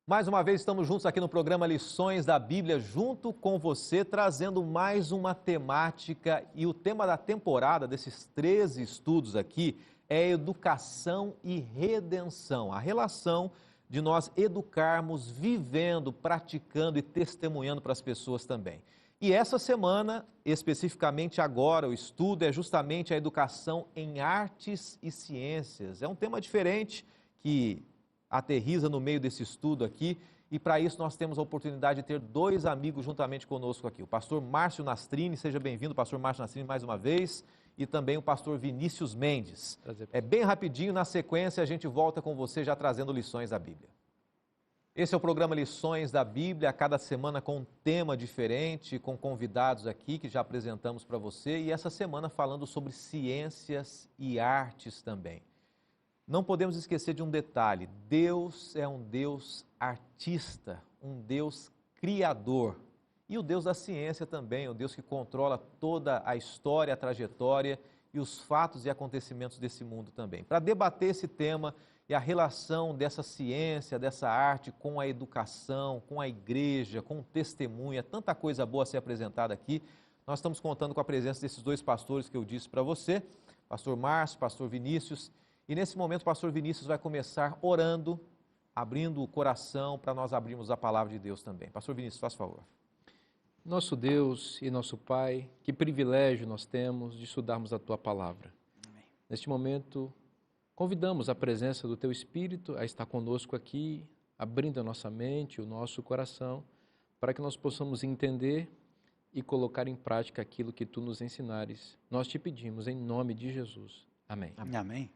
Mais uma vez estamos juntos aqui no programa Lições da Bíblia, junto com você, trazendo mais uma temática. E o tema da temporada desses 13 estudos aqui é educação e redenção. A relação de nós educarmos, vivendo, praticando e testemunhando para as pessoas também. E essa semana, especificamente agora, o estudo é justamente a educação em artes e ciências. É um tema diferente que aterriza no meio desse estudo aqui, e para isso nós temos a oportunidade de ter dois amigos juntamente conosco aqui. O pastor Márcio Nastrini, seja bem-vindo, pastor Márcio Nastrini, mais uma vez, e também o pastor Vinícius Mendes. Prazer. É bem rapidinho, na sequência a gente volta com você já trazendo lições da Bíblia. Esse é o programa Lições da Bíblia, a cada semana com um tema diferente, com convidados aqui que já apresentamos para você, e essa semana falando sobre ciências e artes também. Não podemos esquecer de um detalhe: Deus é um Deus artista, um Deus criador. E o Deus da ciência também, o Deus que controla toda a história, a trajetória e os fatos e acontecimentos desse mundo também. Para debater esse tema e a relação dessa ciência, dessa arte com a educação, com a igreja, com o testemunho, tanta coisa boa a ser apresentada aqui, nós estamos contando com a presença desses dois pastores que eu disse para você, pastor Márcio, pastor Vinícius. E nesse momento o pastor Vinícius vai começar orando, abrindo o coração para nós abrirmos a palavra de Deus também. Pastor Vinícius, faz favor. Nosso Deus e nosso Pai, que privilégio nós temos de estudarmos a Tua Palavra. Amém. Neste momento, convidamos a presença do Teu Espírito a estar conosco aqui, abrindo a nossa mente, o nosso coração, para que nós possamos entender e colocar em prática aquilo que Tu nos ensinares. Nós te pedimos em nome de Jesus. Amém. Amém.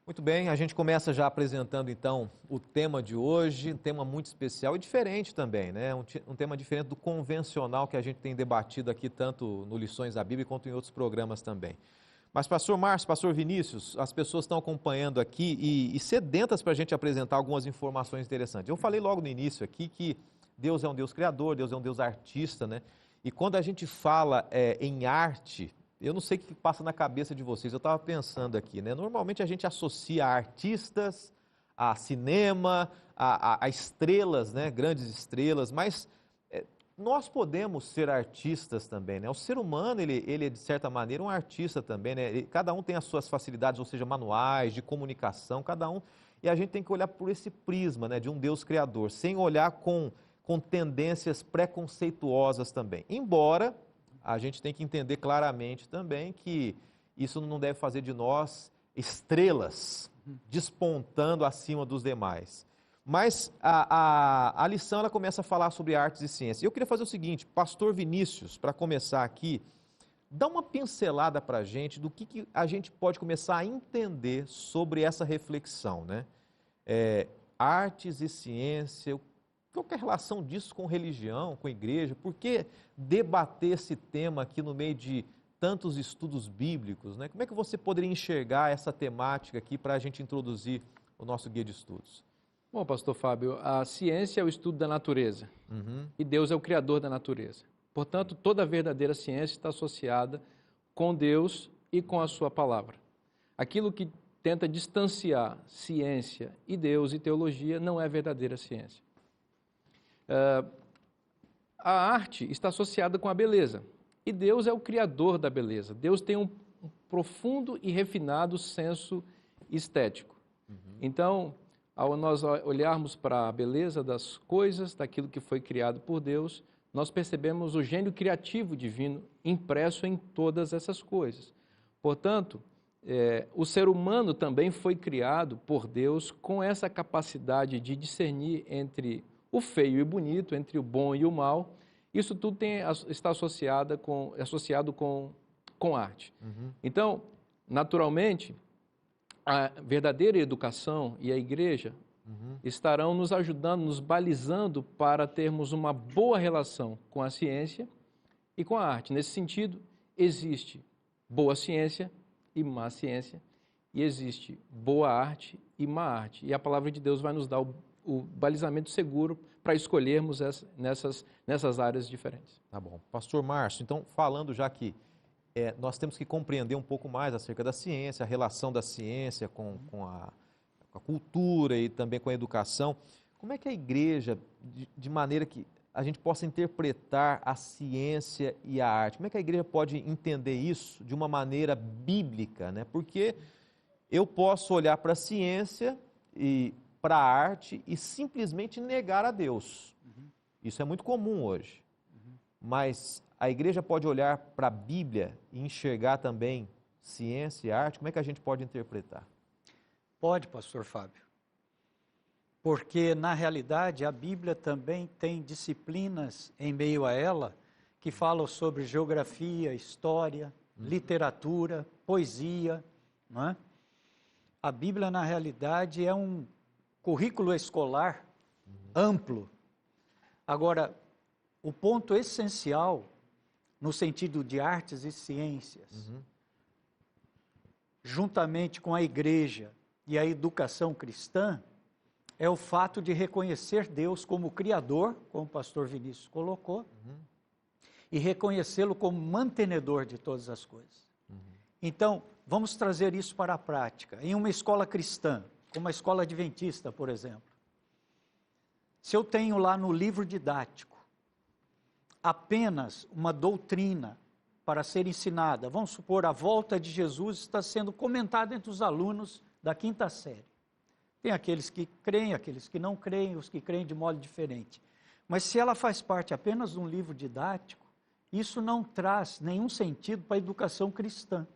Muito bem, a gente começa já apresentando então o tema de hoje, um tema muito especial e diferente também, né? Um tema diferente do convencional que a gente tem debatido aqui tanto no Lições da Bíblia quanto em outros programas também. Mas pastor Márcio, pastor Vinícius, as pessoas estão acompanhando aqui e sedentas para a gente apresentar algumas informações interessantes. Eu falei logo no início aqui que Deus é um Deus criador, Deus é um Deus artista, né? E quando a gente fala em arte, eu não sei o que passa na cabeça de vocês, eu estava pensando aqui, né? Normalmente a gente associa artistas a cinema, a estrelas, né? Grandes estrelas, mas nós podemos ser artistas também, né? O ser humano, ele é de certa maneira um artista também, né? Cada um tem as suas facilidades, ou seja, manuais, de comunicação, cada um, e a gente tem que olhar por esse prisma, né? De um Deus criador, sem olhar com tendências preconceituosas também, embora a gente tem que entender claramente também que isso não deve fazer de nós estrelas despontando acima dos demais. Mas a lição ela começa a falar sobre artes e ciências. Eu queria fazer o seguinte, pastor Vinícius, para começar aqui, dá uma pincelada para a gente do que a gente pode começar a entender sobre essa reflexão, né? Artes e ciência, qual que é a relação disso com religião, com igreja? Por que debater esse tema aqui no meio de tantos estudos bíblicos, né? Como é que você poderia enxergar essa temática aqui para a gente introduzir o nosso guia de estudos? Bom, pastor Fábio, a ciência é o estudo da natureza e Deus é o criador da natureza. Portanto, toda verdadeira ciência está associada com Deus e com a sua palavra. Aquilo que tenta distanciar ciência e Deus e teologia não é verdadeira ciência. A arte está associada com a beleza, e Deus é o criador da beleza. Deus tem um profundo e refinado senso estético. Então, ao nós olharmos para a beleza das coisas, daquilo que foi criado por Deus, nós percebemos o gênio criativo divino impresso em todas essas coisas. Portanto, o ser humano também foi criado por Deus com essa capacidade de discernir entre o feio e o bonito, entre o bom e o mal. Isso tudo está associado com arte. Então, naturalmente, a verdadeira educação e a igreja estarão nos ajudando, nos balizando para termos uma boa relação com a ciência e com a arte. Nesse sentido, existe boa ciência e má ciência, e existe boa arte e má arte. E a palavra de Deus vai nos dar o balizamento seguro para escolhermos nessas áreas diferentes. Tá bom. Pastor Márcio, então, falando já que nós temos que compreender um pouco mais acerca da ciência, a relação da ciência com a cultura e também com a educação, como é que a igreja, de maneira que a gente possa interpretar a ciência e a arte, como é que a igreja pode entender isso de uma maneira bíblica, né? Porque eu posso olhar para a ciência e para a arte e simplesmente negar a Deus. Isso é muito comum hoje. Mas a igreja pode olhar para a Bíblia e enxergar também ciência e arte? Como é que a gente pode interpretar? Pode, pastor Fábio. Porque, na realidade, a Bíblia também tem disciplinas em meio a ela que falam sobre geografia, história, literatura, poesia, não é? A Bíblia, na realidade, é um currículo escolar amplo. Agora, o ponto essencial, no sentido de artes e ciências, juntamente com a igreja e a educação cristã, é o fato de reconhecer Deus como Criador, como o pastor Vinícius colocou, e reconhecê-lo como mantenedor de todas as coisas. Então, vamos trazer isso para a prática. Em uma escola cristã, como a escola adventista, por exemplo, se eu tenho lá no livro didático apenas uma doutrina para ser ensinada, vamos supor, a volta de Jesus está sendo comentada entre os alunos da quinta série. Tem aqueles que creem, aqueles que não creem, os que creem de modo diferente. Mas se ela faz parte apenas de um livro didático, isso não traz nenhum sentido para a educação cristã.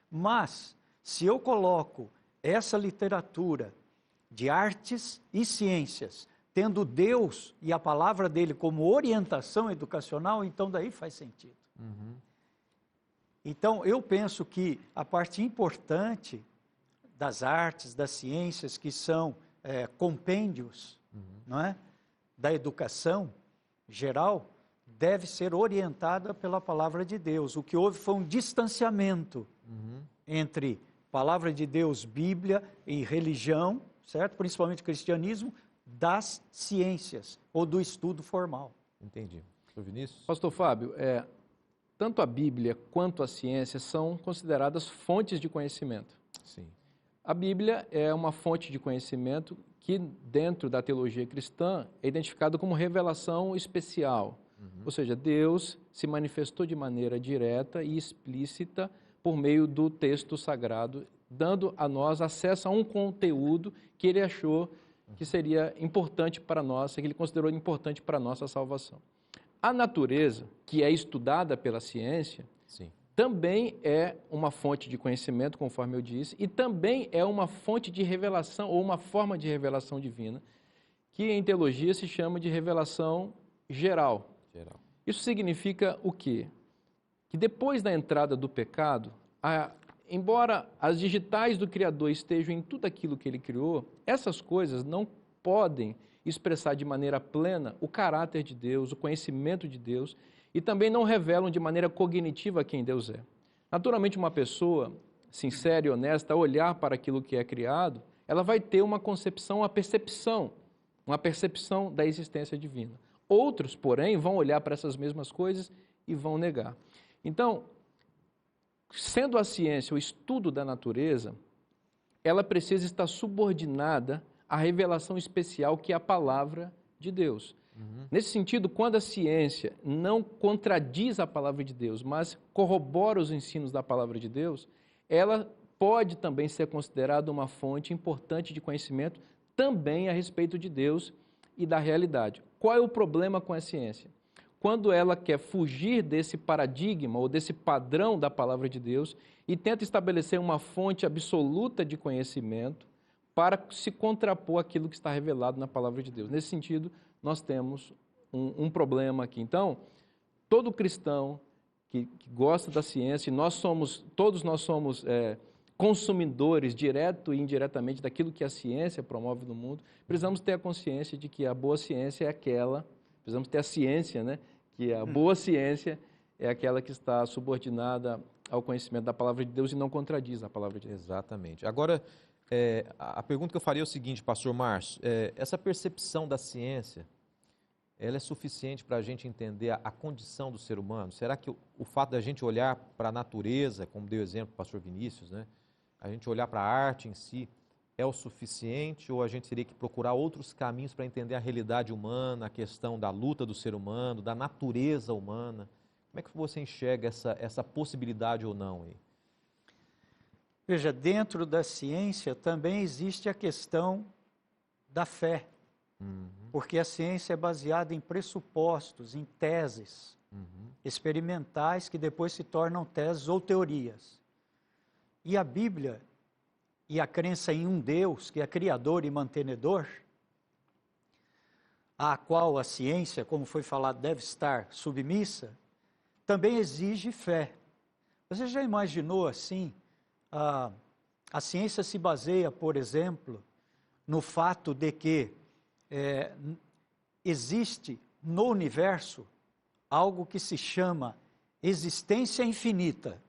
Mas, se eu coloco essa literatura de artes e ciências, tendo Deus e a palavra dele como orientação educacional, então daí faz sentido. Então, eu penso que a parte importante das artes, das ciências, que são compêndios, não é? Da educação geral, deve ser orientada pela palavra de Deus. O que houve foi um distanciamento entre palavra de Deus, Bíblia e religião, certo? Principalmente cristianismo, das ciências ou do estudo formal. Entendi. Pastor Vinícius? Pastor Fábio, tanto a Bíblia quanto a ciência são consideradas fontes de conhecimento. Sim. A Bíblia é uma fonte de conhecimento que, dentro da teologia cristã, é identificada como revelação especial. Ou seja, Deus se manifestou de maneira direta e explícita por meio do texto sagrado, dando a nós acesso a um conteúdo que ele achou que seria importante para nós, que ele considerou importante para a nossa salvação. A natureza, que é estudada pela ciência, Sim. também é uma fonte de conhecimento, conforme eu disse, e também é uma fonte de revelação, ou uma forma de revelação divina, que em teologia se chama de revelação geral. Isso significa o quê? Que depois da entrada do pecado, embora as digitais do Criador estejam em tudo aquilo que ele criou, essas coisas não podem expressar de maneira plena o caráter de Deus, o conhecimento de Deus, e também não revelam de maneira cognitiva quem Deus é. Naturalmente, uma pessoa sincera e honesta, ao olhar para aquilo que é criado, ela vai ter uma concepção, uma percepção da existência divina. Outros, porém, vão olhar para essas mesmas coisas e vão negar. Então, sendo a ciência o estudo da natureza, ela precisa estar subordinada à revelação especial que é a palavra de Deus. Nesse sentido, quando a ciência não contradiz a palavra de Deus, mas corrobora os ensinos da palavra de Deus, ela pode também ser considerada uma fonte importante de conhecimento também a respeito de Deus e da realidade. Qual é o problema com a ciência? Quando ela quer fugir desse paradigma ou desse padrão da palavra de Deus e tenta estabelecer uma fonte absoluta de conhecimento para se contrapor àquilo que está revelado na palavra de Deus. Nesse sentido, nós temos um problema aqui. Então, todo cristão que gosta da ciência, todos nós somos consumidores, direto e indiretamente, daquilo que a ciência promove no mundo, precisamos ter a consciência de que a boa ciência é aquela, precisamos ter a ciência, né? Que a boa ciência é aquela que está subordinada ao conhecimento da palavra de Deus e não contradiz a palavra de Deus. Exatamente. Agora, a pergunta que eu faria é o seguinte, pastor Márcio, essa percepção da ciência, ela é suficiente para a gente entender a condição do ser humano? Será que o fato da gente olhar para a natureza, como deu exemplo o pastor Vinícius, né? A gente olhar para a arte em si, é o suficiente ou a gente teria que procurar outros caminhos para entender a realidade humana, a questão da luta do ser humano, da natureza humana? Como é que você enxerga essa possibilidade ou não aí? Veja, dentro da ciência também existe a questão da fé, porque a ciência é baseada em pressupostos, em teses experimentais que depois se tornam teses ou teorias. E a Bíblia e a crença em um Deus que é criador e mantenedor, a qual a ciência, como foi falado, deve estar submissa, também exige fé. Você já imaginou assim? A ciência se baseia, por exemplo, no fato de que existe no universo algo que se chama existência infinita.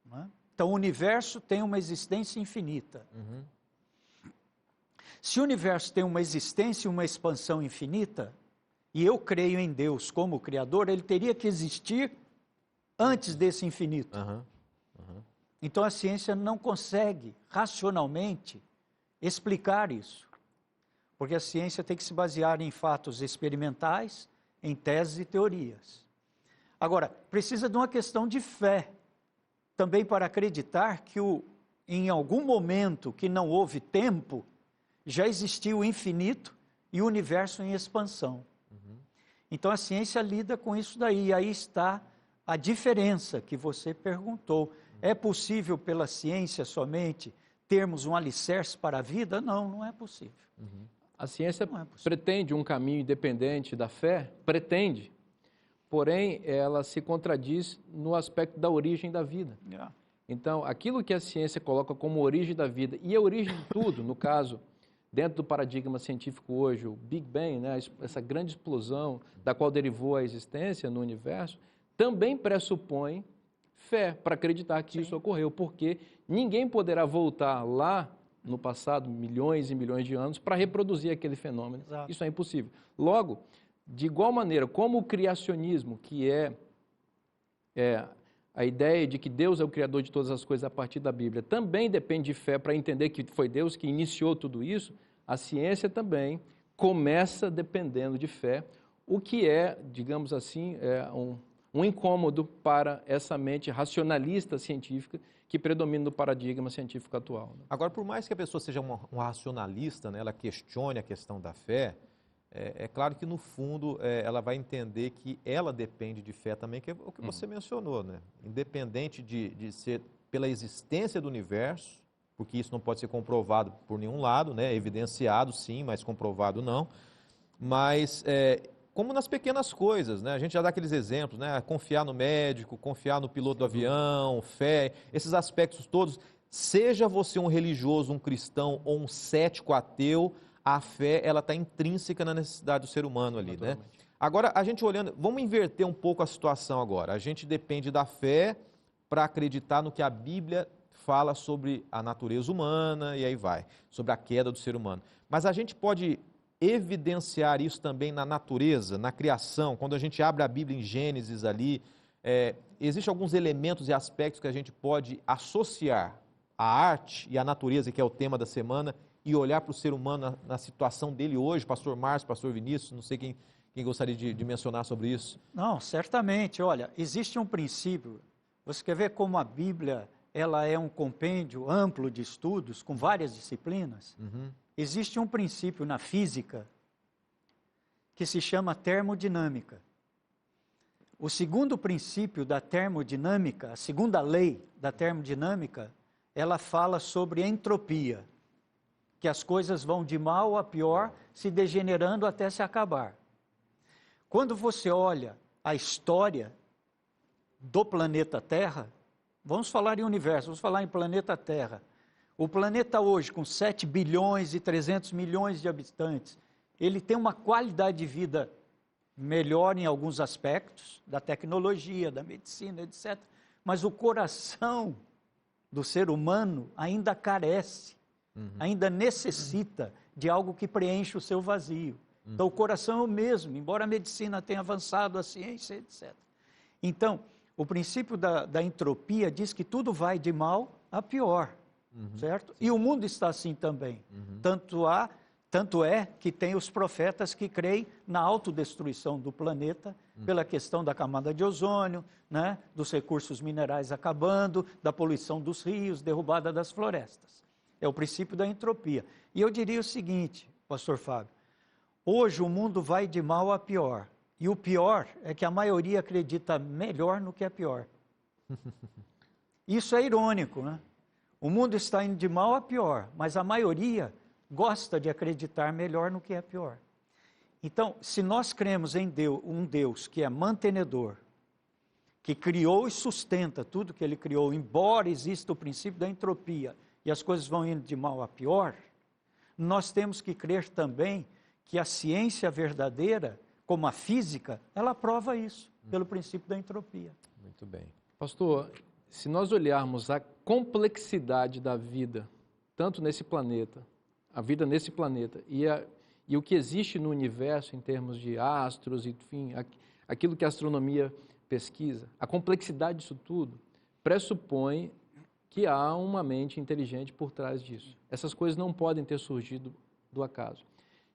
Não é? Então, o universo tem uma existência infinita. Se o universo tem uma existência e uma expansão infinita, e eu creio em Deus como Criador, ele teria que existir antes desse infinito. Então, a ciência não consegue, racionalmente, explicar isso. Porque a ciência tem que se basear em fatos experimentais, em teses e teorias. Agora, precisa de uma questão de fé, também para acreditar que em algum momento que não houve tempo, já existiu o infinito e o universo em expansão. Então a ciência lida com isso daí, aí está a diferença que você perguntou. É possível pela ciência somente termos um alicerce para a vida? Não, não é possível. A ciência pretende um caminho independente da fé? Pretende. Porém, ela se contradiz no aspecto da origem da vida. Então, aquilo que a ciência coloca como origem da vida, e a origem de tudo, no caso, dentro do paradigma científico hoje, o Big Bang, né, essa grande explosão da qual derivou a existência no universo, também pressupõe fé para acreditar que isso ocorreu, porque ninguém poderá voltar lá no passado, milhões e milhões de anos, para reproduzir aquele fenômeno. Exato. Isso é impossível. Logo, de igual maneira, como o criacionismo, que é a ideia de que Deus é o criador de todas as coisas a partir da Bíblia, também depende de fé para entender que foi Deus que iniciou tudo isso, a ciência também começa dependendo de fé, o que é, digamos assim, um incômodo para essa mente racionalista científica que predomina no paradigma científico atual. Agora, por mais que a pessoa seja um racionalista, né, ela questione a questão da fé, é claro que, no fundo, ela vai entender que ela depende de fé também, que é o que você mencionou, né? Independente de ser pela existência do universo, porque isso não pode ser comprovado por nenhum lado, né? Evidenciado, sim, mas comprovado não. Mas, como nas pequenas coisas, né? A gente já dá aqueles exemplos, né? Confiar no médico, confiar no piloto do avião, fé, esses aspectos todos. Seja você um religioso, um cristão ou um cético ateu, a fé, ela está intrínseca na necessidade do ser humano ali, né? Agora, a gente olhando, vamos inverter um pouco a situação agora. A gente depende da fé para acreditar no que a Bíblia fala sobre a natureza humana e aí vai, sobre a queda do ser humano. Mas a gente pode evidenciar isso também na natureza, na criação, quando a gente abre a Bíblia em Gênesis ali, existem alguns elementos e aspectos que a gente pode associar à arte e à natureza, que é o tema da semana, e olhar para o ser humano na situação dele hoje, pastor Márcio, pastor Vinícius, não sei quem gostaria de mencionar sobre isso. Não, certamente. Olha, existe um princípio. Você quer ver como a Bíblia ela é um compêndio amplo de estudos, com várias disciplinas? Existe um princípio na física que se chama termodinâmica. O segundo princípio da termodinâmica, a segunda lei da termodinâmica, ela fala sobre entropia, que as coisas vão de mal a pior, se degenerando até se acabar. Quando você olha a história do planeta Terra, vamos falar em universo, vamos falar em planeta Terra. O planeta hoje, com 7 bilhões e 300 milhões de habitantes, ele tem uma qualidade de vida melhor em alguns aspectos, da tecnologia, da medicina, etc. Mas o coração do ser humano ainda carece, ainda necessita de algo que preencha o seu vazio. Então, o coração é o mesmo, embora a medicina tenha avançado, a ciência, etc. Então, o princípio da entropia diz que tudo vai de mal a pior. certo? E o mundo está assim também. Tanto é que tem os profetas que creem na autodestruição do planeta pela questão da camada de ozônio, né, dos recursos minerais acabando, da poluição dos rios, derrubada das florestas. É o princípio da entropia. E eu diria o seguinte, pastor Fábio, hoje o mundo vai de mal a pior. E o pior é que a maioria acredita melhor no que é pior. Isso é irônico, né? O mundo está indo de mal a pior, mas a maioria gosta de acreditar melhor no que é pior. Então, se nós cremos em Deus, um Deus que é mantenedor, que criou e sustenta tudo que Ele criou, embora exista o princípio da entropia e as coisas vão indo de mal a pior, nós temos que crer também que a ciência verdadeira, como a física, ela prova isso, pelo princípio da entropia. Muito bem. Pastor, se nós olharmos a complexidade da vida, tanto nesse planeta, a vida nesse planeta, e o que existe no universo em termos de astros, enfim, aquilo que a astronomia pesquisa, a complexidade disso tudo pressupõe que há uma mente inteligente por trás disso. Essas coisas não podem ter surgido do acaso.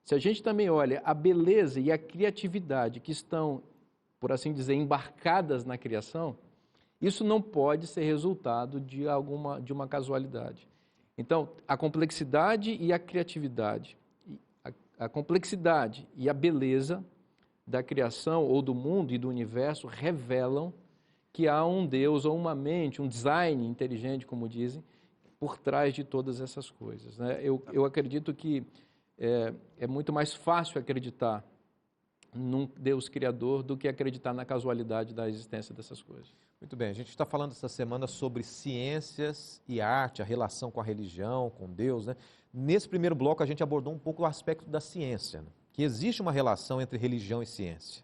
Se a gente também olha a beleza e a criatividade que estão, por assim dizer, embarcadas na criação, isso não pode ser resultado de uma casualidade. Então, a complexidade e a criatividade, a complexidade e a beleza da criação ou do mundo e do universo revelam que há um Deus ou uma mente, um design inteligente, como dizem, por trás de todas essas coisas, né? Eu acredito que é muito mais fácil acreditar num Deus criador do que acreditar na casualidade da existência dessas coisas. Muito bem, a gente está falando essa semana sobre ciências e arte, a relação com a religião, com Deus, né? Nesse primeiro bloco a gente abordou um pouco o aspecto da ciência, né? Que existe uma relação entre religião e ciência,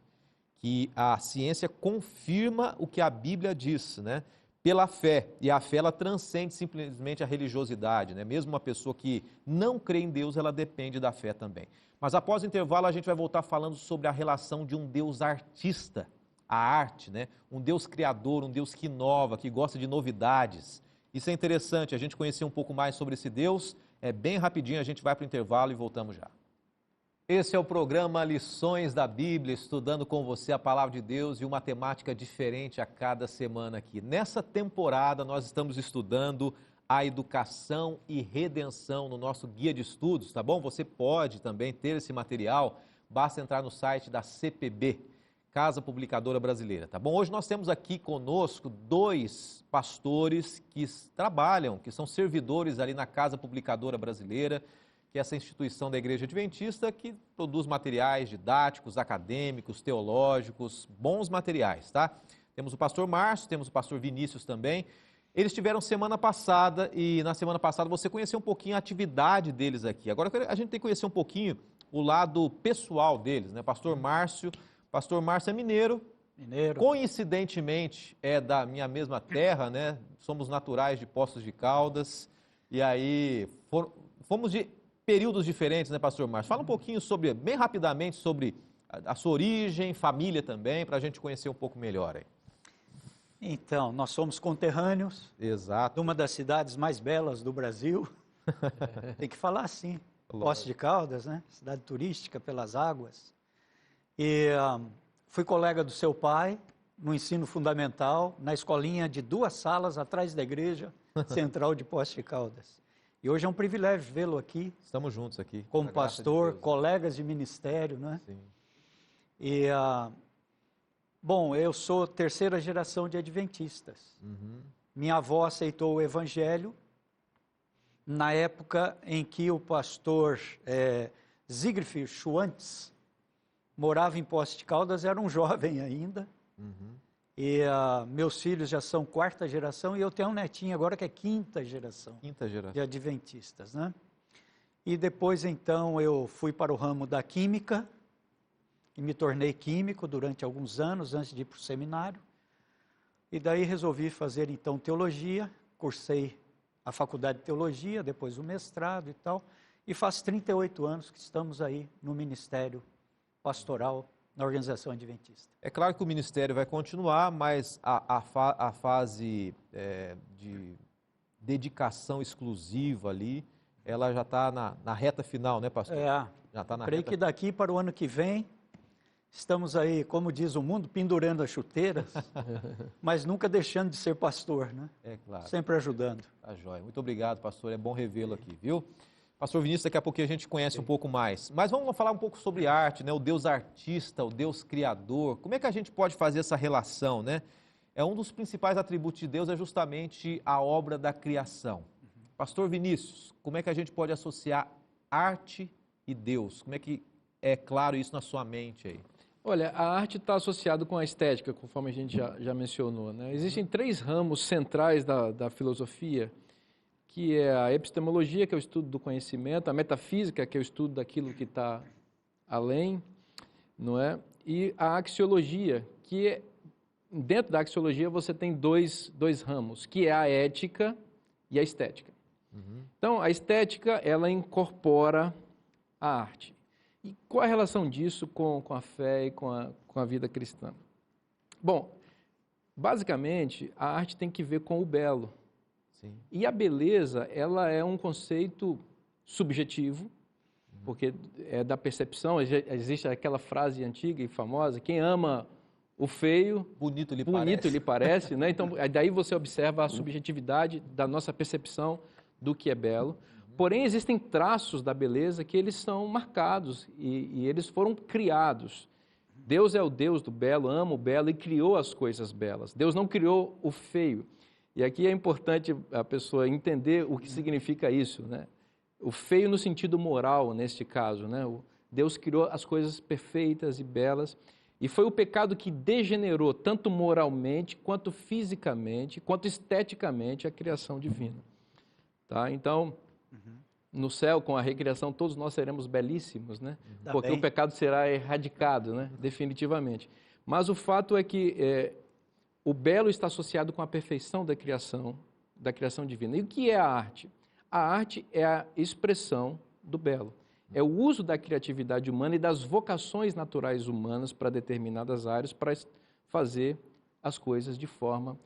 que a ciência confirma o que a Bíblia diz, né? Pela fé, e a fé ela transcende simplesmente a religiosidade, né? Mesmo uma pessoa que não crê em Deus, ela depende da fé também. Mas após o intervalo a gente vai voltar falando sobre a relação de um Deus artista, a arte, né? Um Deus criador, um Deus que inova, que gosta de novidades. Isso é interessante, a gente conhecer um pouco mais sobre esse Deus. É bem rapidinho, a gente vai para o intervalo e voltamos já. Esse é o programa Lições da Bíblia, estudando com você a Palavra de Deus e uma temática diferente a cada semana aqui. Nessa temporada nós estamos estudando a educação e redenção no nosso guia de estudos, tá bom? Você pode também ter esse material, basta entrar no site da CPB, Casa Publicadora Brasileira, tá bom? Hoje nós temos aqui conosco 2 pastores que trabalham, que são servidores ali na Casa Publicadora Brasileira, que é essa instituição da Igreja Adventista que produz materiais didáticos, acadêmicos, teológicos, bons materiais, tá? Temos o pastor Márcio, temos o pastor Vinícius também. Eles tiveram semana passada e na semana passada você conheceu um pouquinho a atividade deles aqui. Agora a gente tem que conhecer um pouquinho o lado pessoal deles, né? Pastor Márcio é mineiro. Coincidentemente é da minha mesma terra, né? Somos naturais de Poços de Caldas e aí fomos de períodos diferentes, né, pastor Márcio? Fala um pouquinho sobre, bem rapidamente, sobre a sua origem, família também, para a gente conhecer um pouco melhor aí. Então, nós somos conterrâneos. Exato. De uma das cidades mais belas do Brasil. Tem que falar assim. Poços de Caldas, né? Cidade turística pelas águas. E fui colega do seu pai no ensino fundamental, na escolinha de 2 salas atrás da igreja central de Poços de Caldas. E hoje é um privilégio vê-lo aqui. Estamos juntos aqui. Como pastor, colegas de ministério, né? Sim. E, bom, eu sou 3ª geração de adventistas. Minha avó aceitou o evangelho na época em que o pastor Siegfried Schwantz morava em Poços de Caldas, era um jovem ainda. E meus filhos já são 4ª geração e eu tenho um netinho agora que é 5ª geração. 5ª geração. De adventistas, né? E depois, então, eu fui para o ramo da química e me tornei químico durante alguns anos, antes de ir para o seminário. E daí resolvi fazer, então, teologia, cursei a faculdade de teologia, depois o mestrado e tal, e faz 38 anos que estamos aí no ministério pastoral na organização adventista. É claro que o ministério vai continuar, mas a fase de dedicação exclusiva ali, ela já está na reta final, né, pastor? Já está na creio reta. que daqui para o ano que vem, estamos aí, como diz o mundo, pendurando as chuteiras, mas nunca deixando de ser pastor, né? É claro. Sempre ajudando. Tá joia. Muito obrigado, pastor. É bom revê-lo aqui, viu? Pastor Vinícius, daqui a pouquinho a gente conhece um pouco mais. Mas vamos falar um pouco sobre arte, né? O Deus artista, o Deus criador. Como é que a gente pode fazer essa relação, né? Um dos principais atributos de Deus é justamente a obra da criação. Pastor Vinícius, como é que a gente pode associar arte e Deus? Como é que é claro isso na sua mente aí? Olha, a arte está associada com a estética, conforme a gente já mencionou, né? Existem 3 ramos centrais da filosofia, que é a epistemologia, que é o estudo do conhecimento, a metafísica, que é o estudo daquilo que está além, não é? E a axiologia, que dentro da axiologia você tem dois ramos, que é a ética e a estética. Então, a estética, ela incorpora a arte. E qual a relação disso com a fé e com a vida cristã? Bom, basicamente, a arte tem que ver com o belo. Sim. E a beleza, ela é um conceito subjetivo, porque é da percepção. Existe aquela frase antiga e famosa, quem ama o feio, bonito lhe parece, né? Então, daí você observa a subjetividade da nossa percepção do que é belo. Porém, existem traços da beleza que eles são marcados e eles foram criados. Deus é o Deus do belo, ama o belo e criou as coisas belas. Deus não criou o feio. E aqui é importante a pessoa entender o que significa isso, né? O feio no sentido moral, neste caso, né? Deus criou as coisas perfeitas e belas. E foi o pecado que degenerou, tanto moralmente, quanto fisicamente, quanto esteticamente, a criação divina. Tá? Então, no céu, com a recriação, todos nós seremos belíssimos, né? Porque o pecado será erradicado, né? Definitivamente. Mas o fato é que o belo está associado com a perfeição da criação divina. E o que é a arte? A arte é a expressão do belo. É o uso da criatividade humana e das vocações naturais humanas para determinadas áreas para fazer as coisas de forma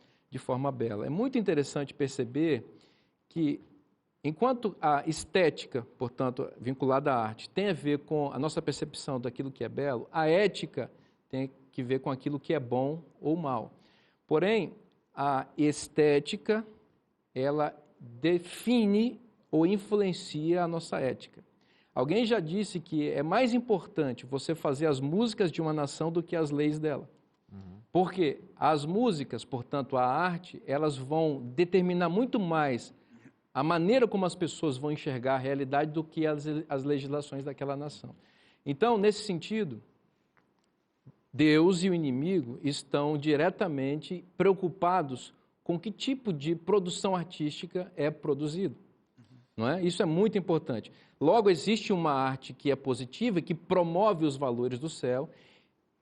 bela. É muito interessante perceber que, enquanto a estética, portanto, vinculada à arte, tem a ver com a nossa percepção daquilo que é belo, a ética tem que ver com aquilo que é bom ou mal. Porém, a estética, ela define ou influencia a nossa ética. Alguém já disse que é mais importante você fazer as músicas de uma nação do que as leis dela. Porque as músicas, portanto, a arte, elas vão determinar muito mais a maneira como as pessoas vão enxergar a realidade do que as legislações daquela nação. Então, nesse sentido, Deus e o inimigo estão diretamente preocupados com que tipo de produção artística é produzido. Não é? Isso é muito importante. Logo, existe uma arte que é positiva, que promove os valores do céu,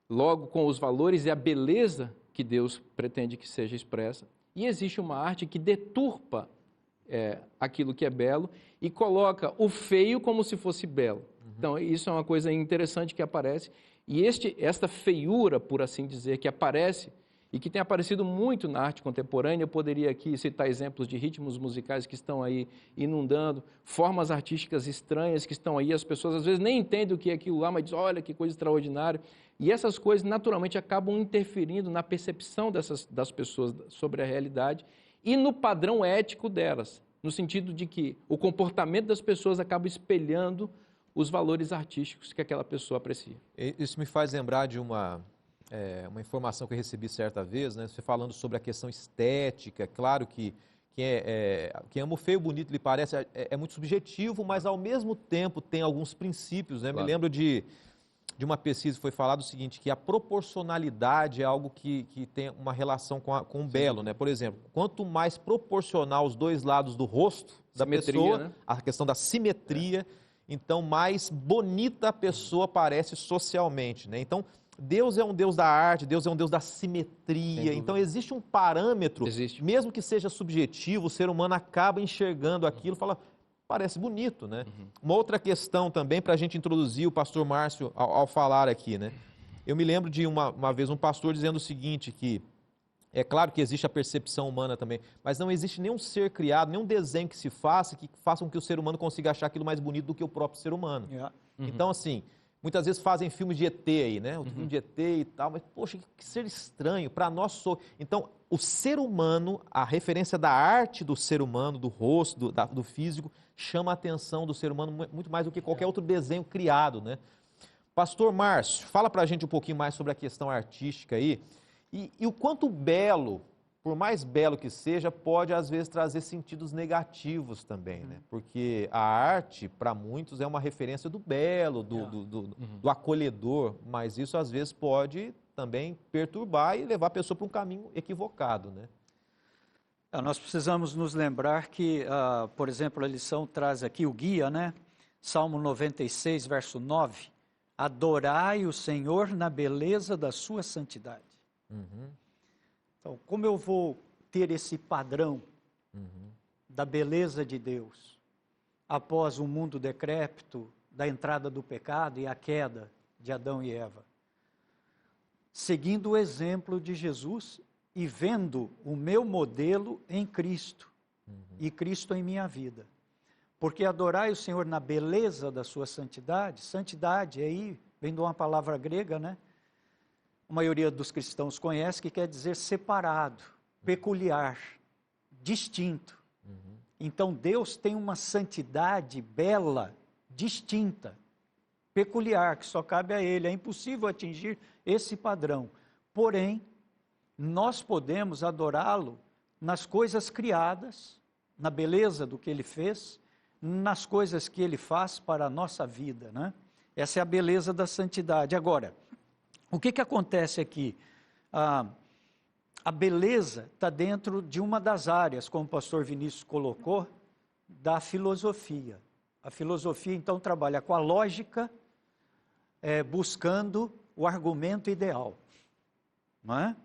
logo com os valores e a beleza que Deus pretende que seja expressa, e existe uma arte que deturpa aquilo que é belo e coloca o feio como se fosse belo. Então, isso é uma coisa interessante que aparece, e esta feiura, por assim dizer, que aparece e que tem aparecido muito na arte contemporânea. Eu poderia aqui citar exemplos de ritmos musicais que estão aí inundando, formas artísticas estranhas que estão aí, as pessoas às vezes nem entendem o que é aquilo lá, mas dizem, olha que coisa extraordinária. E essas coisas naturalmente acabam interferindo na percepção das pessoas sobre a realidade e no padrão ético delas, no sentido de que o comportamento das pessoas acaba espelhando os valores artísticos que aquela pessoa aprecia. Isso me faz lembrar de uma informação que eu recebi certa vez, né? Você falando sobre a questão estética. Claro que quem ama o feio, bonito lhe parece, é muito subjetivo, mas ao mesmo tempo tem alguns princípios, né? Claro. Me lembro de uma pesquisa que foi falado o seguinte, que a proporcionalidade é algo que tem uma relação com o belo, né? Por exemplo, quanto mais proporcional os dois lados do rosto da pessoa, né? A questão da simetria, então mais bonita a pessoa parece socialmente, né? Então, Deus é um Deus da arte, Deus é um Deus da simetria, então existe um parâmetro, mesmo que seja subjetivo, o ser humano acaba enxergando aquilo e fala, parece bonito, né? Uma outra questão também para a gente introduzir o pastor Márcio ao falar aqui, né? Eu me lembro de uma vez um pastor dizendo o seguinte, que É claro que existe a percepção humana também, mas não existe nenhum ser criado, nenhum desenho que se faça que faça com que o ser humano consiga achar aquilo mais bonito do que o próprio ser humano. Yeah. Então, assim, muitas vezes fazem filmes de ET aí, né? O filme de ET e tal, mas, poxa, que ser estranho, para nós sou. Então, o ser humano, a referência da arte do ser humano, do rosto, do físico, chama a atenção do ser humano muito mais do que qualquer outro desenho criado, né? Pastor Márcio, fala pra gente um pouquinho mais sobre a questão artística aí, e o quanto belo, por mais belo que seja, pode às vezes trazer sentidos negativos também, né? Porque a arte, para muitos, é uma referência do belo, do acolhedor, mas isso às vezes pode também perturbar e levar a pessoa para um caminho equivocado, né? Nós precisamos nos lembrar que, por exemplo, a lição traz aqui o guia, né? Salmo 96, verso 9. Adorai o Senhor na beleza da sua santidade. Então, como eu vou ter esse padrão da beleza de Deus após um mundo decrépito, da entrada do pecado e a queda de Adão e Eva? Seguindo o exemplo de Jesus e vendo o meu modelo em Cristo e Cristo em minha vida. Porque adorai o Senhor na beleza da sua santidade, santidade aí vem de uma palavra grega, né? A maioria dos cristãos conhece, que quer dizer separado, peculiar, distinto. Então Deus tem uma santidade bela, distinta, peculiar, que só cabe a Ele. É impossível atingir esse padrão. Porém, nós podemos adorá-lo nas coisas criadas, na beleza do que Ele fez, nas coisas que Ele faz para a nossa vida, né? Essa é a beleza da santidade. Agora, o que acontece aqui? A beleza está dentro de uma das áreas, como o pastor Vinícius colocou, da filosofia. A filosofia, então, trabalha com a lógica, buscando o argumento ideal, não é?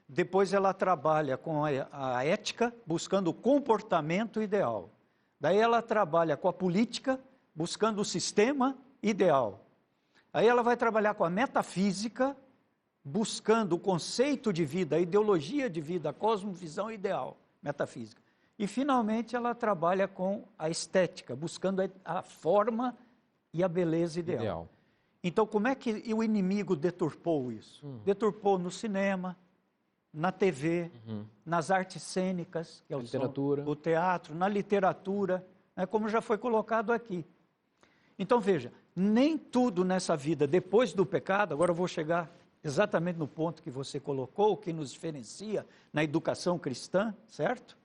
Depois ela trabalha com a ética, buscando o comportamento ideal. Daí ela trabalha com a política, buscando o sistema ideal. Aí ela vai trabalhar com a metafísica, buscando o conceito de vida, a ideologia de vida, a cosmovisão ideal, metafísica. E, finalmente, ela trabalha com a estética, buscando a forma e a beleza ideal. Então, como é que o inimigo deturpou isso? Deturpou no cinema, na TV, nas artes cênicas, que é o teatro, na literatura, né, como já foi colocado aqui. Então, veja, nem tudo nessa vida, depois do pecado, agora eu vou chegar exatamente no ponto que você colocou, o que nos diferencia na educação cristã, certo?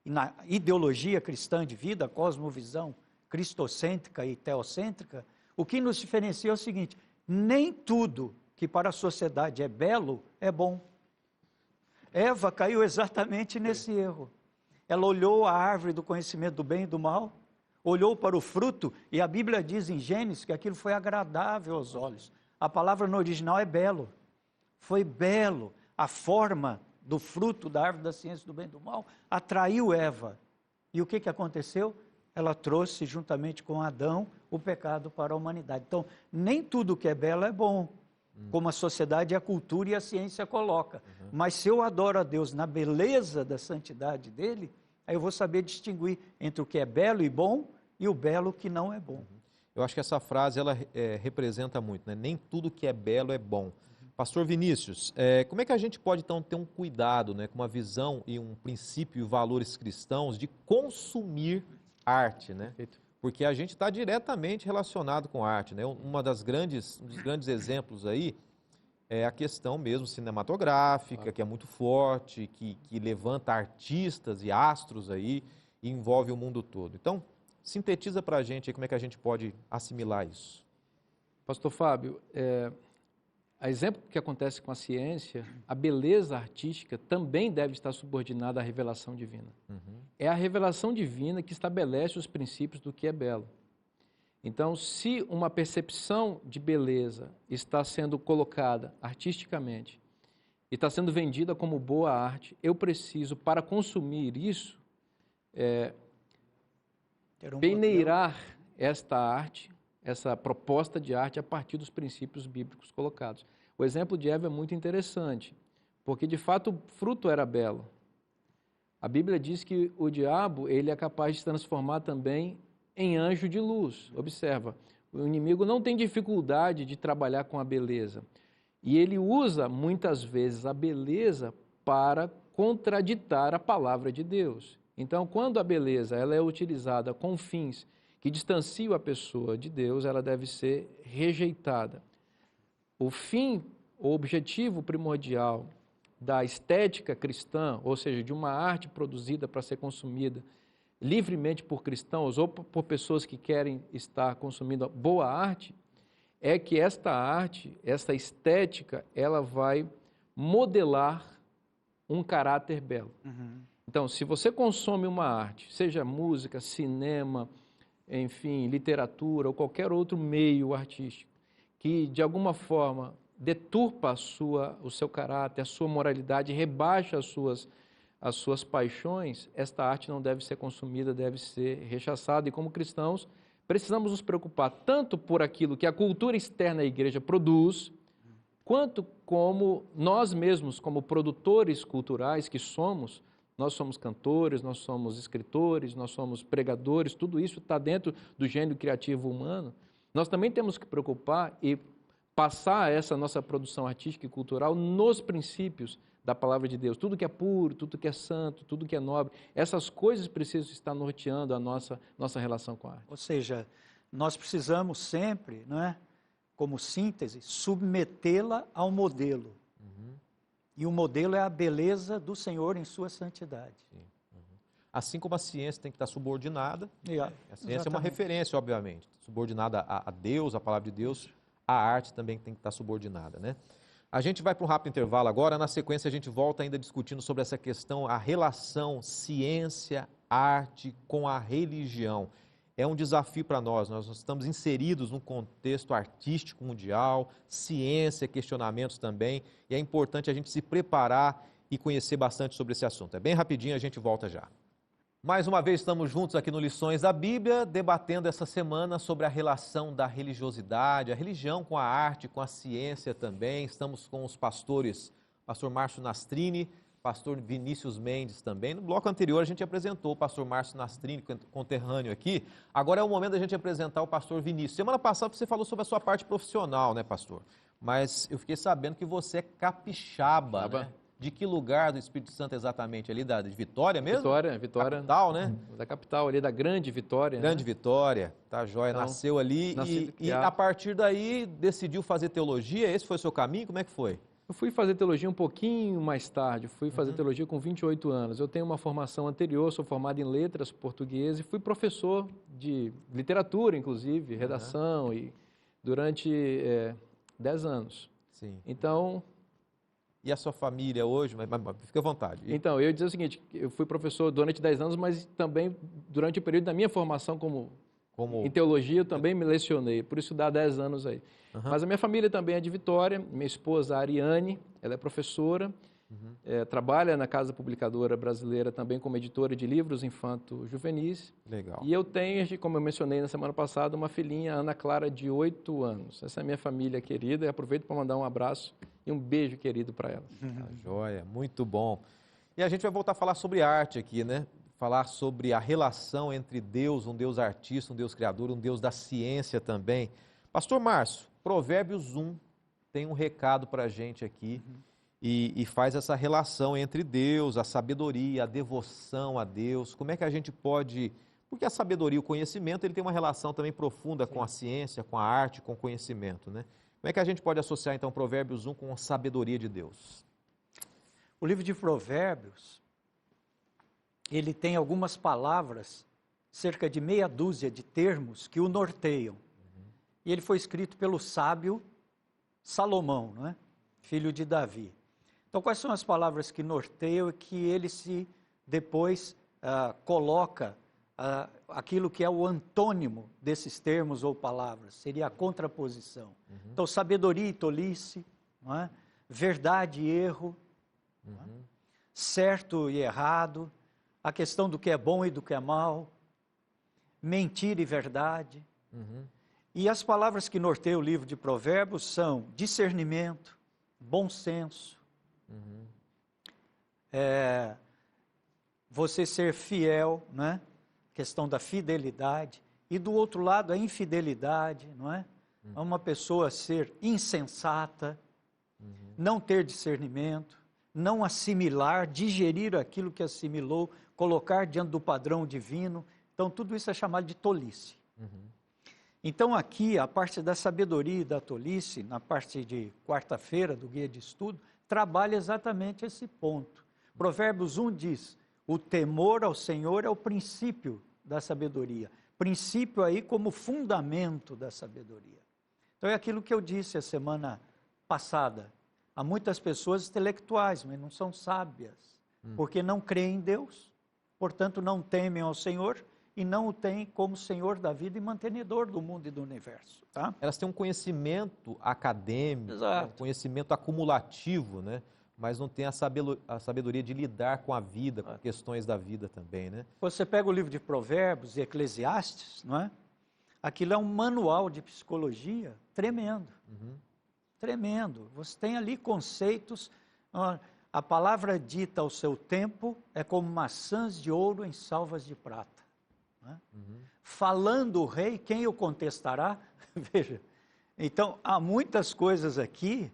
E na ideologia cristã de vida, cosmovisão cristocêntrica e teocêntrica, o que nos diferencia é o seguinte: nem tudo que para a sociedade é belo é bom. Eva caiu exatamente nesse erro. Ela olhou a árvore do conhecimento do bem e do mal, olhou para o fruto, e a Bíblia diz em Gênesis que aquilo foi agradável aos olhos. A palavra no original é belo. Foi belo. A forma do fruto da árvore da ciência do bem e do mal atraiu Eva. E o que aconteceu? Ela trouxe, juntamente com Adão, o pecado para a humanidade. Então, nem tudo que é belo é bom, como a sociedade, a cultura e a ciência colocam. Mas se eu adoro a Deus na beleza da santidade dele, aí eu vou saber distinguir entre o que é belo e bom e o belo que não é bom. Eu acho que essa frase, ela representa muito, né? Nem tudo que é belo é bom. Pastor Vinícius, como é que a gente pode, então, ter um cuidado, né, com uma visão e um princípio e valores cristãos de consumir arte, né? Porque a gente está diretamente relacionado com arte, né? Um dos grandes exemplos aí é a questão mesmo cinematográfica, que é muito forte, que levanta artistas e astros aí e envolve o mundo todo. Então, sintetiza para a gente aí como é que a gente pode assimilar isso. Pastor Fábio, a exemplo que acontece com a ciência, a beleza artística também deve estar subordinada à revelação divina. É a revelação divina que estabelece os princípios do que é belo. Então, se uma percepção de beleza está sendo colocada artisticamente e está sendo vendida como boa arte, eu preciso, para consumir isso, peneirar esta arte, essa proposta de arte a partir dos princípios bíblicos colocados. O exemplo de Eva é muito interessante, porque de fato o fruto era belo. A Bíblia diz que o diabo ele é capaz de se transformar também em anjo de luz. Observa, o inimigo não tem dificuldade de trabalhar com a beleza. E ele usa muitas vezes a beleza para contraditar a palavra de Deus. Então, quando a beleza ela é utilizada com fins que distanciam a pessoa de Deus, ela deve ser rejeitada. O fim, o objetivo primordial da estética cristã, ou seja, de uma arte produzida para ser consumida livremente por cristãos ou por pessoas que querem estar consumindo boa arte, é que esta arte, esta estética, ela vai modelar um caráter belo. Então, se você consome uma arte, seja música, cinema, enfim, literatura ou qualquer outro meio artístico, que de alguma forma deturpa o seu caráter, a sua moralidade, rebaixa as suas paixões, esta arte não deve ser consumida, deve ser rechaçada. E como cristãos, precisamos nos preocupar tanto por aquilo que a cultura externa à igreja produz, quanto como nós mesmos, como produtores culturais que somos, nós somos cantores, nós somos escritores, nós somos pregadores, tudo isso está dentro do gênero criativo humano. Nós também temos que preocupar e passar essa nossa produção artística e cultural nos princípios da palavra de Deus. Tudo que é puro, tudo que é santo, tudo que é nobre, essas coisas precisam estar norteando a nossa relação com a arte. Ou seja, nós precisamos sempre, não é, como síntese, submetê-la ao modelo. E o modelo é a beleza do Senhor em sua santidade. Assim como a ciência tem que estar subordinada, a ciência Exatamente. é uma referência, obviamente, subordinada a Deus, a palavra de Deus, a arte também tem que estar subordinada, né? A gente vai para um rápido intervalo agora, na sequência a gente volta ainda discutindo sobre essa questão, a relação ciência, arte com a religião. É um desafio para nós estamos inseridos num contexto artístico mundial, ciência, questionamentos também, e é importante a gente se preparar e conhecer bastante sobre esse assunto. É bem rapidinho, a gente volta já. Mais uma vez estamos juntos aqui no Lições da Bíblia, debatendo essa semana sobre a relação da religiosidade, a religião com a arte, com a ciência também. Estamos com os pastores, pastor Márcio Nastrini, pastor Vinícius Mendes também. No bloco anterior a gente apresentou o pastor Márcio Nastrini, conterrâneo aqui. Agora é o momento da gente apresentar o pastor Vinícius. Semana passada você falou sobre a sua parte profissional, né, pastor? Mas eu fiquei sabendo que você é capixaba, né? De que lugar do Espírito Santo exatamente? Ali de Vitória mesmo? Vitória. Capital, né? Da capital ali, da Grande Vitória. Grande Vitória, tá joia. Então, nasceu ali e a partir daí decidiu fazer teologia? Esse foi o seu caminho? Como é que foi? Eu fui fazer teologia um pouquinho mais tarde, fui fazer teologia com 28 anos. Eu tenho uma formação anterior, sou formado em letras português e fui professor de literatura, inclusive, redação, e durante 10 anos. Sim. Então... E a sua família hoje? Mas fica à vontade. Então, eu ia dizer o seguinte, eu fui professor durante 10 anos, mas também durante o período da minha formação em teologia, eu também me lecionei, por isso dá 10 anos aí. Mas a minha família também é de Vitória, minha esposa Ariane, ela é professora, trabalha na Casa Publicadora Brasileira também como editora de livros infanto-juvenis. Legal. E eu tenho, como eu mencionei na semana passada, uma filhinha, Ana Clara, de 8 anos. Essa é a minha família querida e aproveito para mandar um abraço e um beijo querido para ela. Joia, muito bom. E a gente vai voltar a falar sobre arte aqui, né? Falar sobre a relação entre Deus, um Deus artista, um Deus criador, um Deus da ciência também. Pastor Márcio, Provérbios 1 tem um recado para a gente aqui e faz essa relação entre Deus, a sabedoria, a devoção a Deus. Como é que a gente pode... Porque a sabedoria, o conhecimento, ele tem uma relação também profunda com a ciência, com a arte, com o conhecimento, né? Como é que a gente pode associar, então, Provérbios 1 com a sabedoria de Deus? O livro de Provérbios, ele tem algumas palavras, cerca de meia dúzia de termos que o norteiam. E ele foi escrito pelo sábio Salomão, não é? Filho de Davi. Então, quais são as palavras que norteiam e que ele depois coloca aquilo que é o antônimo desses termos ou palavras? Seria a contraposição. Então, sabedoria e tolice, não é? Verdade e erro, não é? Certo e errado, a questão do que é bom e do que é mal, mentira e verdade. E as palavras que norteiam o livro de Provérbios são discernimento, bom senso, você ser fiel, não é? Questão da fidelidade. E do outro lado, a infidelidade, não é? Uma pessoa ser insensata, não ter discernimento, não assimilar, digerir aquilo que assimilou, colocar diante do padrão divino. Então, tudo isso é chamado de tolice. Então, aqui, a parte da sabedoria e da tolice, na parte de quarta-feira do guia de estudo, trabalha exatamente esse ponto. Provérbios 1 diz, o temor ao Senhor é o princípio da sabedoria. Princípio aí como fundamento da sabedoria. Então, é aquilo que eu disse a semana passada. Há muitas pessoas intelectuais, mas não são sábias, porque não creem em Deus, portanto não temem ao Senhor e não o têm como Senhor da vida e mantenedor do mundo e do universo. Tá? Elas têm um conhecimento acadêmico, Exato. um conhecimento acumulativo, né? Mas não têm a sabedoria de lidar com a vida, com questões da vida também, né? Você pega o livro de Provérbios e Eclesiastes, não é? Aquilo é um manual de psicologia tremendo. Tremendo. Você tem ali conceitos. A palavra dita ao seu tempo é como maçãs de ouro em salvas de prata. Né? Falando o rei, quem o contestará? Veja. Então, há muitas coisas aqui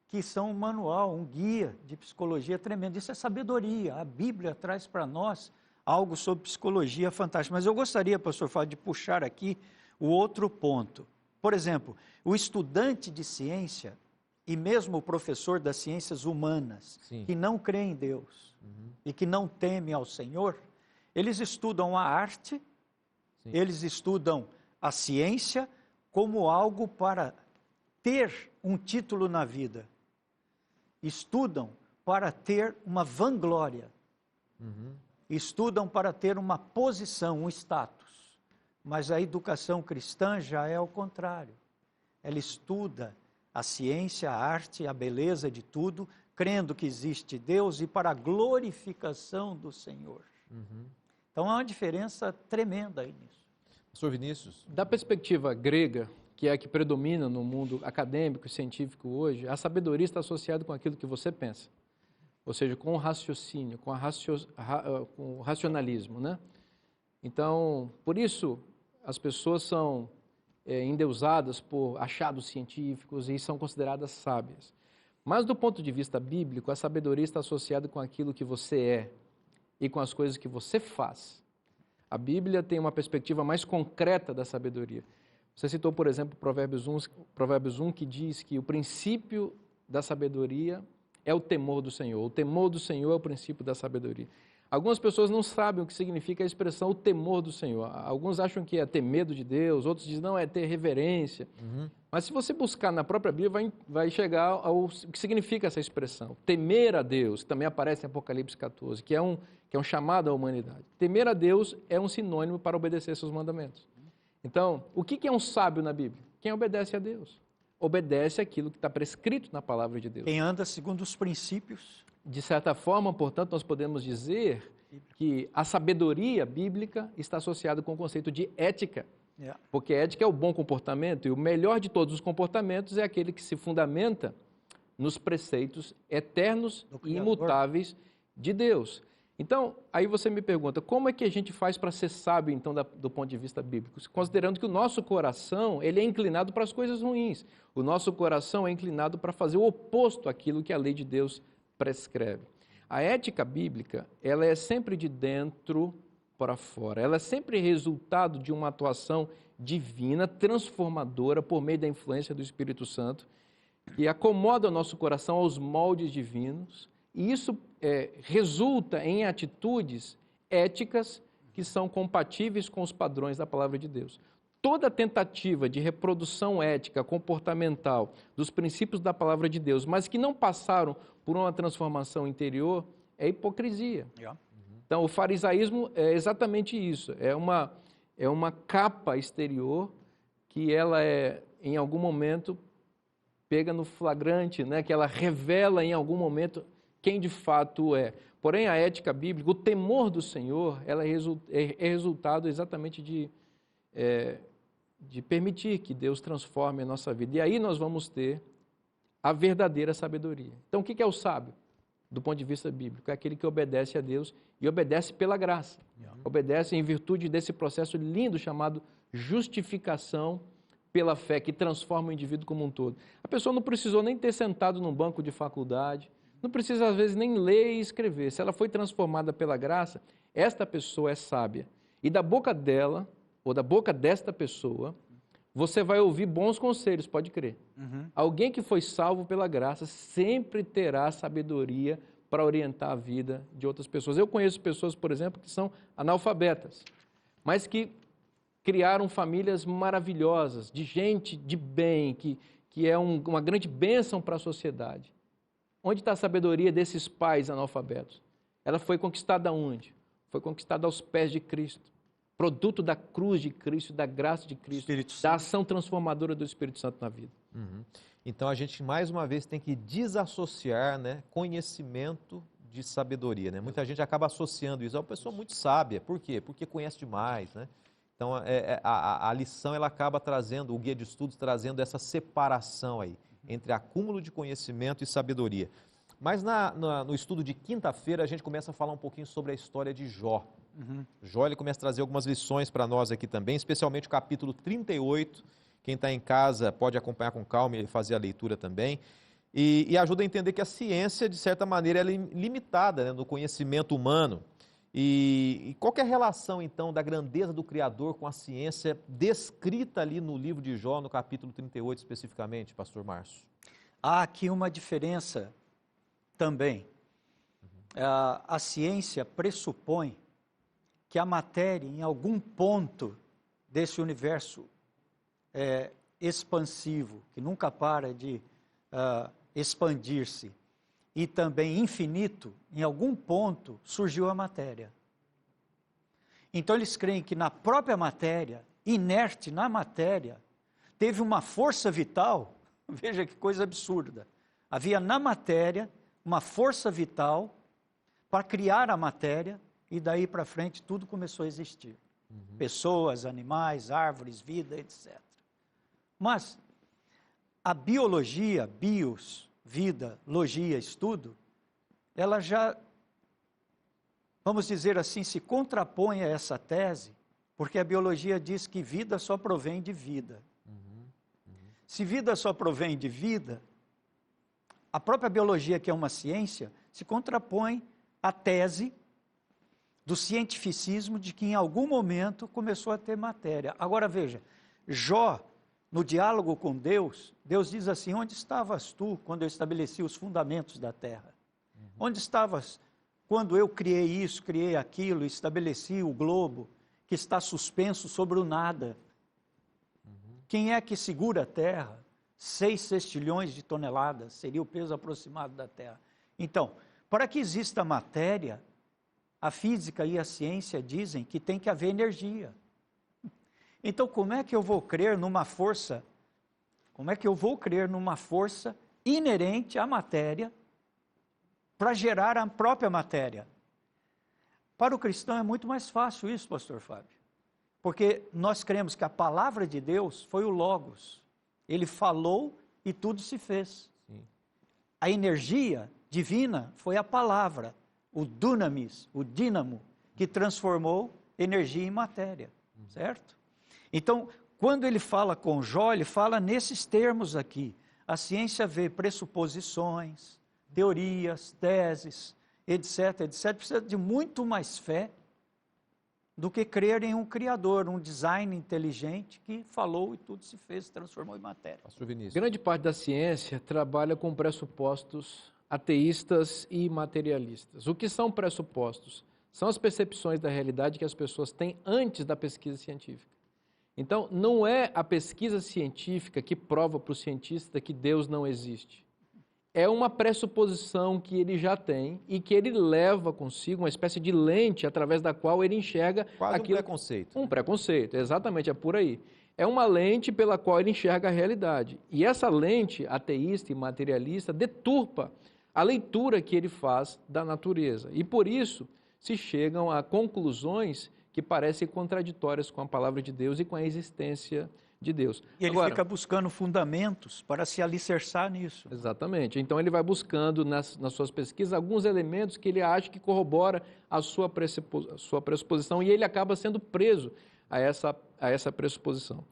que são um manual, um guia de psicologia tremendo. Isso é sabedoria. A Bíblia traz para nós algo sobre psicologia fantástico. Mas eu gostaria, pastor Fábio, de puxar aqui o outro ponto. Por exemplo, o estudante de ciência e mesmo o professor das ciências humanas, Sim. que não crê em Deus e que não teme ao Senhor, eles estudam a arte, Sim. eles estudam a ciência como algo para ter um título na vida. Estudam para ter uma vanglória. Estudam para ter uma posição, um status. Mas a educação cristã já é o contrário. Ela estuda a ciência, a arte, a beleza de tudo, crendo que existe Deus e para a glorificação do Senhor. Então há uma diferença tremenda aí nisso. Pastor Vinícius? Da perspectiva grega, que é a que predomina no mundo acadêmico e científico hoje, a sabedoria está associada com aquilo que você pensa. Ou seja, com o raciocínio, com o racionalismo, né? Então, por isso, as pessoas são endeusadas por achados científicos e são consideradas sábias. Mas, do ponto de vista bíblico, a sabedoria está associada com aquilo que você é e com as coisas que você faz. A Bíblia tem uma perspectiva mais concreta da sabedoria. Você citou, por exemplo, Provérbios 1, que diz que o princípio da sabedoria é o temor do Senhor. O temor do Senhor é o princípio da sabedoria. Algumas pessoas não sabem o que significa a expressão o temor do Senhor. Alguns acham que é ter medo de Deus, outros dizem não, é ter reverência. Mas se você buscar na própria Bíblia, vai chegar ao que significa essa expressão. Temer a Deus, que também aparece em Apocalipse 14, que é um chamado à humanidade. Temer a Deus é um sinônimo para obedecer seus mandamentos. Então, o que é um sábio na Bíblia? Quem obedece a Deus. Obedece aquilo que está prescrito na palavra de Deus. Quem anda segundo os princípios. De certa forma, portanto, nós podemos dizer que a sabedoria bíblica está associada com o conceito de ética. Porque ética é o bom comportamento e o melhor de todos os comportamentos é aquele que se fundamenta nos preceitos eternos e imutáveis de Deus. Então, aí você me pergunta, como é que a gente faz para ser sábio, então, do ponto de vista bíblico? Considerando que o nosso coração, ele é inclinado para as coisas ruins. O nosso coração é inclinado para fazer o oposto àquilo que a lei de Deus prescreve. A ética bíblica, ela é sempre de dentro para fora. Ela é sempre resultado de uma atuação divina, transformadora, por meio da influência do Espírito Santo, que acomoda o nosso coração aos moldes divinos, e isso resulta em atitudes éticas que são compatíveis com os padrões da palavra de Deus. Toda tentativa de reprodução ética, comportamental, dos princípios da palavra de Deus, mas que não passaram por uma transformação interior, é hipocrisia. Então, o farisaísmo é exatamente isso, é uma capa exterior que ela em algum momento, pega no flagrante, né? Que ela revela em algum momento quem de fato é. Porém, a ética bíblica, o temor do Senhor, ela é resultado exatamente de permitir que Deus transforme a nossa vida. E aí nós vamos ter a verdadeira sabedoria. Então, o que é o sábio? do ponto de vista bíblico. É aquele que obedece a Deus e obedece pela graça. Obedece em virtude desse processo lindo chamado justificação pela fé, que transforma o indivíduo como um todo. A pessoa não precisou nem ter sentado num banco de faculdade, não precisa às vezes nem ler e escrever. Se ela foi transformada pela graça, esta pessoa é sábia. E da boca dela, ou da boca desta pessoa, você vai ouvir bons conselhos, pode crer. Alguém que foi salvo pela graça sempre terá sabedoria para orientar a vida de outras pessoas. Eu conheço pessoas, por exemplo, que são analfabetas, mas que criaram famílias maravilhosas, de gente de bem, que é uma grande bênção para a sociedade. Onde está a sabedoria desses pais analfabetos? Ela foi conquistada onde? Foi conquistada aos pés de Cristo. Produto da cruz de Cristo, da graça de Cristo, da ação transformadora do Espírito Santo na vida. Então a gente mais uma vez tem que desassociar, né, conhecimento de sabedoria, né? Muita gente acaba associando isso. É uma pessoa muito sábia. Por quê? Porque conhece demais, né? Então a lição ela acaba trazendo, o guia de estudos trazendo essa separação aí entre acúmulo de conhecimento e sabedoria. Mas no estudo de quinta-feira a gente começa a falar um pouquinho sobre a história de Jó. Jó, ele começa a trazer algumas lições para nós aqui também, especialmente o capítulo 38. Quem está em casa pode acompanhar com calma e fazer a leitura também. E ajuda a entender que a ciência, de certa maneira, ela é limitada, né, no conhecimento humano. E qual que é a relação, então, da grandeza do Criador com a ciência descrita ali no livro de Jó, no capítulo 38 especificamente, pastor Márcio? Há aqui uma diferença também. A ciência pressupõe que a matéria, em algum ponto desse universo expansivo, que nunca para de expandir-se, e também infinito, em algum ponto surgiu a matéria. Então eles creem que na própria matéria, inerte na matéria, teve uma força vital, veja que coisa absurda, havia na matéria uma força vital para criar a matéria, e daí para frente tudo começou a existir. Pessoas, animais, árvores, vida, etc. Mas a biologia, bios, vida, logia, estudo, ela já, vamos dizer assim, se contrapõe a essa tese, porque a biologia diz que vida só provém de vida. Se vida só provém de vida, a própria biologia, que é uma ciência, se contrapõe à tese do cientificismo de que em algum momento começou a ter matéria. Agora veja, Jó, no diálogo com Deus, Deus diz assim: onde estavas tu quando eu estabeleci os fundamentos da terra? Onde estavas quando eu criei isso, criei aquilo, estabeleci o globo que está suspenso sobre o nada? Quem é que segura a terra? 6 sextilhões de toneladas seria o peso aproximado da terra. Então, para que exista matéria, a física e a ciência dizem que tem que haver energia. Então, como é que eu vou crer numa força? Como é que eu vou crer numa força inerente à matéria para gerar a própria matéria? Para o cristão é muito mais fácil isso, pastor Fábio. Porque nós cremos que a palavra de Deus foi o Logos. Ele falou e tudo se fez. Sim. A energia divina foi a palavra, o dunamis, o dínamo, que transformou energia em matéria, certo? Então, quando ele fala com Jó, ele fala nesses termos aqui. A ciência vê pressuposições, teorias, teses, etc, etc. Precisa de muito mais fé do que crer em um Criador, um design inteligente que falou e tudo se fez, transformou em matéria. Pastor Vinícius. Grande parte da ciência trabalha com pressupostos ateístas e materialistas. O que são pressupostos? São as percepções da realidade que as pessoas têm antes da pesquisa científica. Então, não é a pesquisa científica que prova para o cientista que Deus não existe. É uma pressuposição que ele já tem e que ele leva consigo uma espécie de lente através da qual ele enxerga Quase aquilo. um preconceito. Um preconceito, exatamente, é por aí. É uma lente pela qual ele enxerga a realidade. E essa lente ateísta e materialista deturpa a leitura que ele faz da natureza. E por isso se chegam a conclusões que parecem contraditórias com a palavra de Deus e com a existência de Deus. E ele Agora, fica buscando fundamentos para se alicerçar nisso. exatamente. Então ele vai buscando nas suas pesquisas alguns elementos que ele acha que corrobora a sua pressuposição e ele acaba sendo preso a essa pressuposição.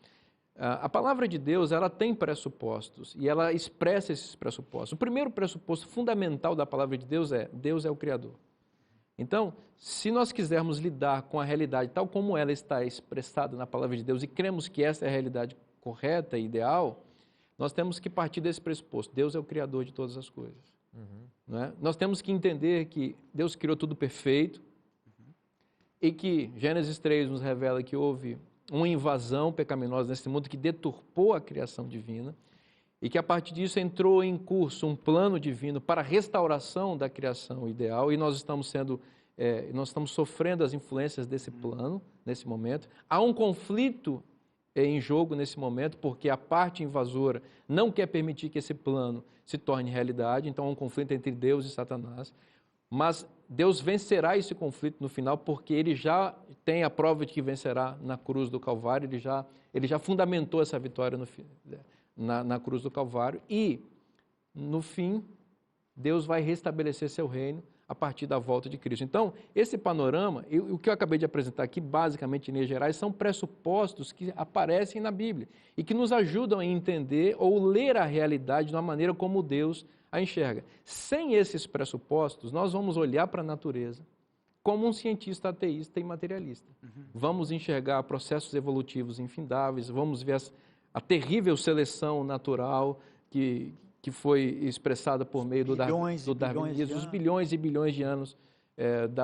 A palavra de Deus, ela tem pressupostos e ela expressa esses pressupostos. O primeiro pressuposto fundamental da palavra de Deus é o Criador. Então, se nós quisermos lidar com a realidade tal como ela está expressada na palavra de Deus e cremos que essa é a realidade correta e ideal, nós temos que partir desse pressuposto. Deus é o Criador de todas as coisas. Não é? Nós temos que entender que Deus criou tudo perfeito e que Gênesis 3 nos revela que houve uma invasão pecaminosa nesse mundo que deturpou a criação divina e que a partir disso entrou em curso um plano divino para a restauração da criação ideal e nós estamos sofrendo as influências desse plano nesse momento. Há um conflito em jogo nesse momento porque a parte invasora não quer permitir que esse plano se torne realidade, então há um conflito entre Deus e Satanás. Mas Deus vencerá esse conflito no final, porque Ele já tem a prova de que vencerá na cruz do Calvário, Ele já fundamentou essa vitória na cruz do Calvário, e no fim, Deus vai restabelecer seu reino a partir da volta de Cristo. Então, esse panorama, o que eu acabei de apresentar aqui, basicamente, em linhas gerais, são pressupostos que aparecem na Bíblia e que nos ajudam a entender ou ler a realidade de uma maneira como Deus a enxerga. Sem esses pressupostos, nós vamos olhar para a natureza como um cientista ateísta e materialista. Vamos enxergar processos evolutivos infindáveis, vamos ver a terrível seleção natural que foi expressada por meio do darwinismo, os bilhões e bilhões de anos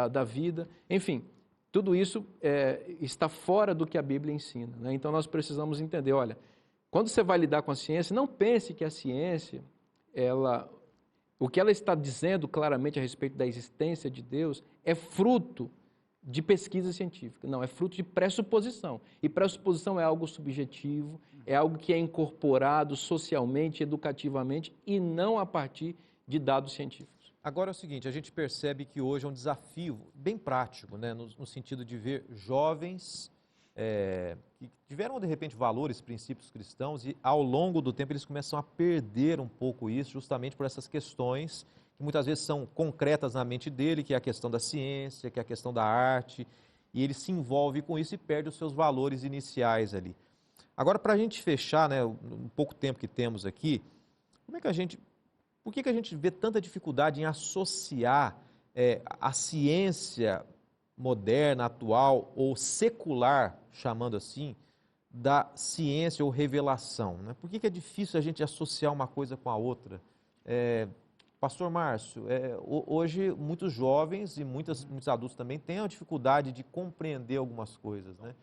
da vida. Enfim, tudo isso está fora do que a Bíblia ensina, né? Então nós precisamos entender, olha, quando você vai lidar com a ciência, não pense que a ciência, o que ela está dizendo claramente a respeito da existência de Deus é fruto de pesquisa científica. Não, é fruto de pressuposição. E pressuposição é algo subjetivo, é algo que é incorporado socialmente, educativamente e não a partir de dados científicos. Agora é o seguinte, a gente percebe que hoje é um desafio bem prático, né, no sentido de ver jovens que tiveram, de repente, valores, princípios cristãos e, ao longo do tempo, eles começam a perder um pouco isso, justamente por essas questões que muitas vezes são concretas na mente dele, que é a questão da ciência, que é a questão da arte, e ele se envolve com isso e perde os seus valores iniciais ali. Agora, para a gente fechar, né, um pouco tempo que temos aqui, por que a gente vê tanta dificuldade em associar a ciência moderna, atual ou secular, chamando assim, da ciência ou revelação, né? Por que é difícil a gente associar uma coisa com a outra? Pastor Márcio, hoje muitos jovens e muitos adultos também têm a dificuldade de compreender algumas coisas, né?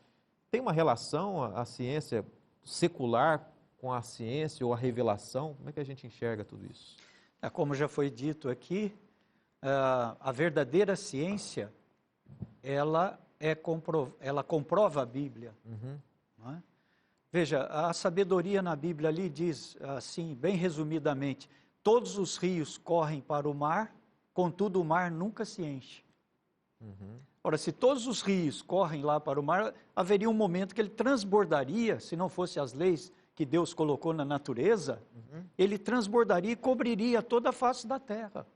Tem uma relação a ciência secular com a ciência ou a revelação? Como é que a gente enxerga tudo isso? Como já foi dito aqui, a verdadeira ciência, ela comprova a Bíblia. Não é? Veja, a sabedoria na Bíblia ali diz, assim, bem resumidamente, todos os rios correm para o mar, contudo o mar nunca se enche. Ora, se todos os rios correm lá para o mar, haveria um momento que ele transbordaria, se não fosse as leis que Deus colocou na natureza, ele transbordaria e cobriria toda a face da terra.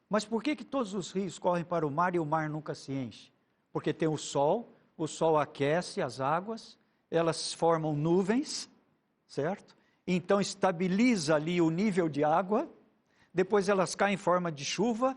Mas por que todos os rios correm para o mar e o mar nunca se enche? Porque tem o sol aquece as águas, elas formam nuvens, certo? Então estabiliza ali o nível de água, depois elas caem em forma de chuva,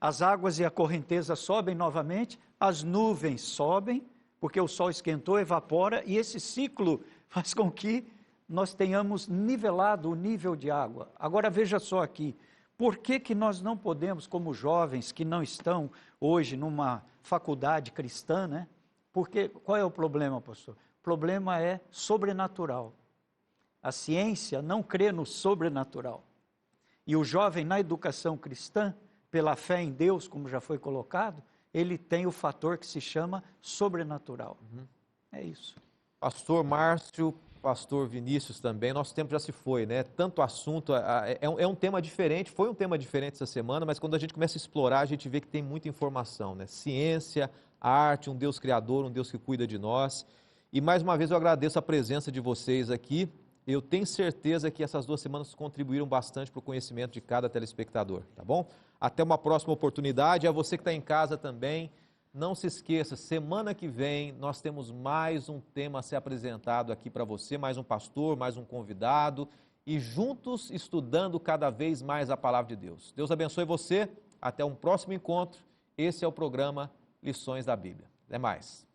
as águas e a correnteza sobem novamente, as nuvens sobem, porque o sol esquentou, evapora, e esse ciclo faz com que nós tenhamos nivelado o nível de água. Agora veja só aqui, por que nós não podemos, como jovens que não estão hoje numa faculdade cristã, né? Porque, qual é o problema, pastor? O problema é sobrenatural. A ciência não crê no sobrenatural. E o jovem na educação cristã, pela fé em Deus, como já foi colocado, ele tem o fator que se chama sobrenatural. É isso. Pastor Márcio, pastor Vinícius também, nosso tempo já se foi, né? Tanto assunto, é um tema diferente, foi um tema diferente essa semana, mas quando a gente começa a explorar, a gente vê que tem muita informação, né? Ciência, arte, um Deus criador, um Deus que cuida de nós. E mais uma vez eu agradeço a presença de vocês aqui. Eu tenho certeza que essas 2 semanas contribuíram bastante para o conhecimento de cada telespectador, tá bom? Até uma próxima oportunidade. A você que está em casa também, não se esqueça, semana que vem nós temos mais um tema a ser apresentado aqui para você, mais um pastor, mais um convidado, e juntos estudando cada vez mais a palavra de Deus. Deus abençoe você, até um próximo encontro. Esse é o programa Lições da Bíblia. Até mais.